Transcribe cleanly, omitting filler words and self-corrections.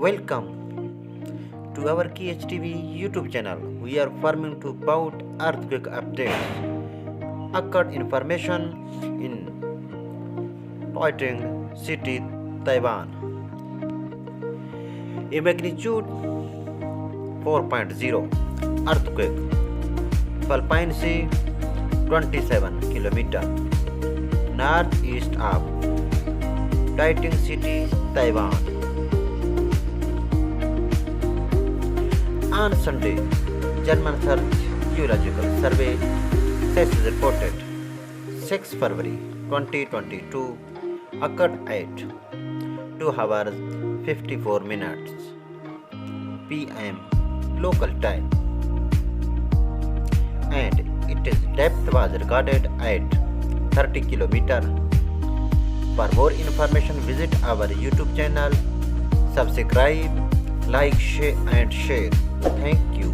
Welcome to our KHTV YouTube channel. We are farming to about earthquake updates, occurred information in Taitung City, Taiwan. A magnitude 4.0 earthquake, Philippine Sea, 27 km northeast of Taitung City, Taiwan. On Sunday, German Geological Survey says reported 6 February 2022 occurred at 2 hours 54 minutes p.m. local time, and its depth was recorded at 30 km. For more information, visit our YouTube channel, subscribe, like, share and share. Thank you.